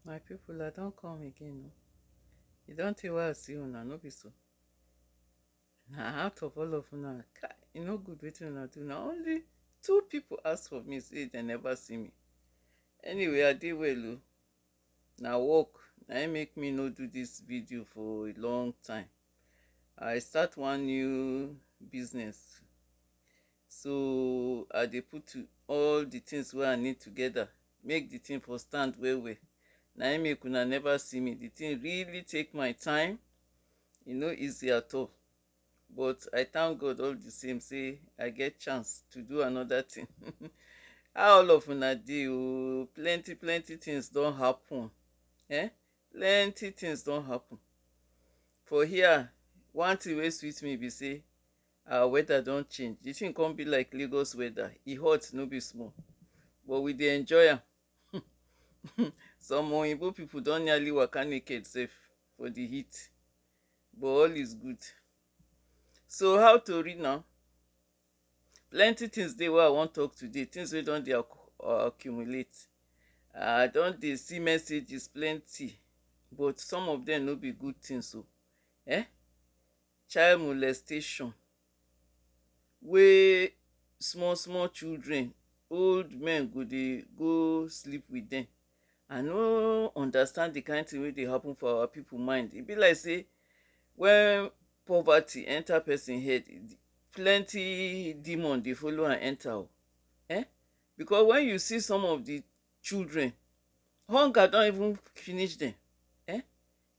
My people, I don't come again. No. You don't tell why I see una, no be so. Na out of all of una, e no good wetin una do. Na only two people ask for me, say they never see me. Anyway, I dey well o. Na work na im make me no do this video for a long time. I start one new business, so I dey all the things wey I need together, make the thing for stand well well. Na im make una never see me. The thing really take my time, e no easy at all, but I thank God all the same say I get chance to do another thing. How all of una dey o? Plenty things don happen. Plenty things don happen for here. One thing wey sweet me be say our weather don change. The thing come be like Lagos weather. E hot no be small, but we dey enjoy am. Some oyinbo people don nearly waka naked sef for the heat, but all is good. So how tori now? Plenty things dey wey I wan talk today, things wey don dey accumulate. I don dey see messages plenty, but some of them no be good things o. Child molestation wey small children, old men go dey go sleep with them. I no understand the kind thing wey dey happen for our people mind. E be like say when poverty enter person head, plenty demon dey follow am enter o. Because when you see some of the children, hunger don even finish them.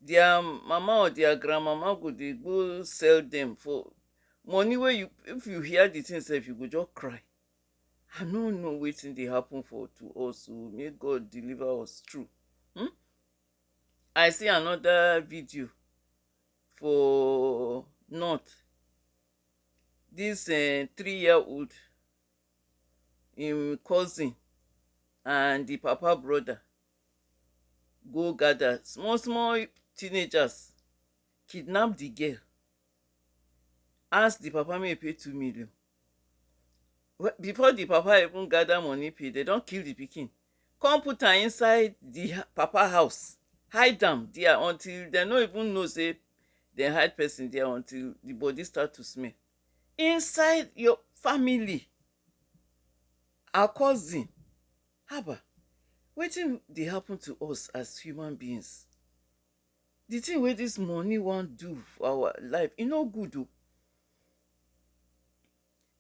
Their mama or their grandmama go dey go sell them for money wey you, if you hear the thing sef, you go just cry. I no know wetin dey happen for to us o. May God deliver us true. I see another video for north. This 3-year-old, im cousin and the papa brother go gather small teenagers, kidnap the girl, ask the papa make e pay 2 million. Before the papa even gather money pay, they don kill the pikin, come put am inside the papa house, hide am there until dem no even know say dem hide person there, until the body start to smell. Inside your family, our cousin. Haba, wetin dey happen to us as human beings? The thing wey this money wan do for our life, e no good o.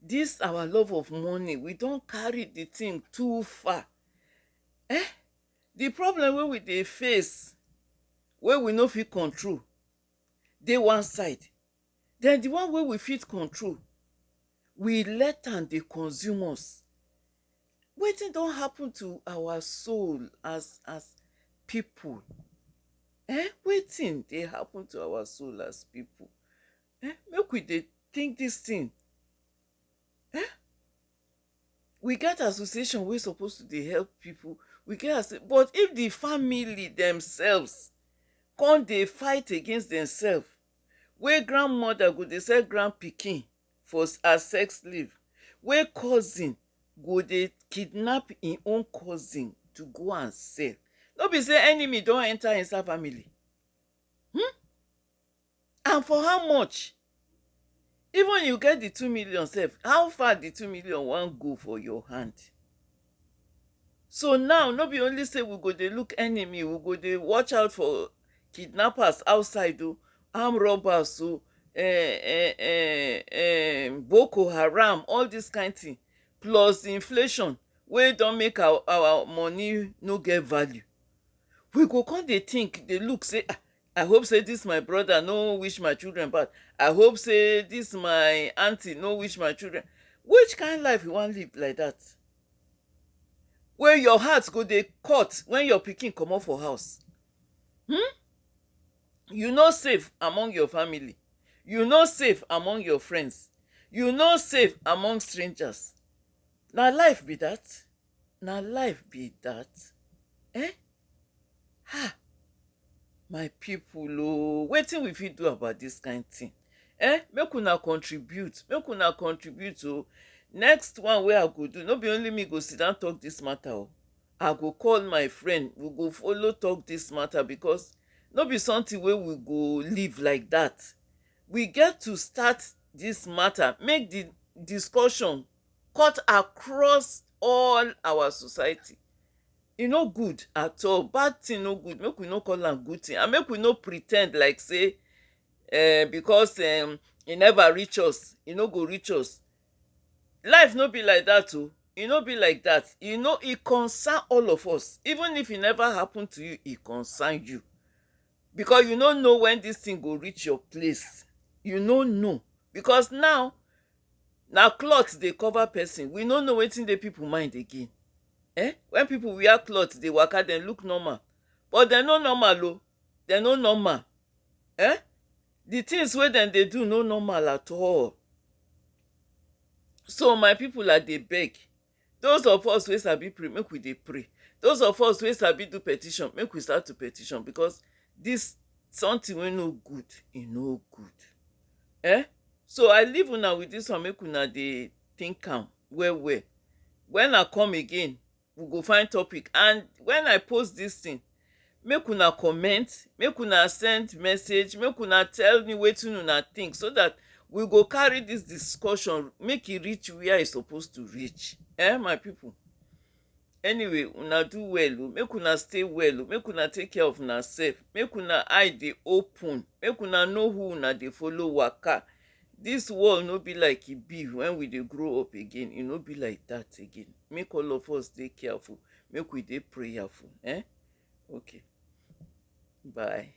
This our love of money, we don carry the thing too far. The problem wey we dey face, wey we no fit control, dey one side. Then the one wey we fit control, we let am dey consume us. Wetin don happen to our soul as people? Wetin dey happen to our soul as people? Make we dey think this thing. We get association wey suppose to dey help people. We get but if the family themselves come dey fight against themselves, wey grandmother go dey sell grand pikin for as sex slave, wey cousin go dey kidnap im own cousin to go and sell, no be say enemy don enter inside family? And for how much? Even you get the 2 million sef, how far the 2 million wan go for your hand? So now, no be only say we go dey look enemy, we go dey watch out for kidnappers outside o, armed robbers o, Boko Haram, all this kind thing, plus inflation wey don make our money no get value. We go come dey think, dey look say, I hope say this my brother no wish my children bad. I hope say this my aunty no wish my children. Which kind life you wan live like that? Wey your heart go dey cut when your pikin comot for house. You no safe among your family, you no safe among your friends, you no safe among strangers. Na life be that? Na life be that? My people o, wetin we fit do about this kind thing? Make una contribute, make una contribute o. Next one wey I go do, no be only me go sit down talk this matter o. I go call my friend, we go follow talk this matter, because no be something wey we go leave like that. We get to start this matter, make the discussion cut across all our society. E no good at all. Bad thing no good, make we no call am good thing, and make we no pre ten d like say because e never reach us, e no go reach us. Life no be like that o. E no be like that. E no, e concern all of us. Even if e never happen to you, e concern you, because you no know when this thing go reach your place. You no know, because now na cloth dey cover person. We no know wetin dey people mind again. When people wear cloth dey waka, dem look normal, but dem no normal o. Dem no normal. The things wey dem dey do no normal at all. So my people, I dey beg, those of us wey sabi pray, make we dey pray. Those of us wey sabi do petition, make we start to petition, because this something wey no good, e no good. So I leave una with this one, make una dey think am well well. When I come again, we go find topic, and when I post this thing, make una comment, make una send message, make una tell me wetin una think, so that we go carry this discussion, make e reach where e suppose to reach. My people, anyway, una do well o, make una stay well o, make una take care of una sef, make una eye dey open, make una know who una dey follow waka. This world no be like e be when we dey grow up again. E no be like that again. Make all of us dey careful, make we dey prayerful. Okay, bye.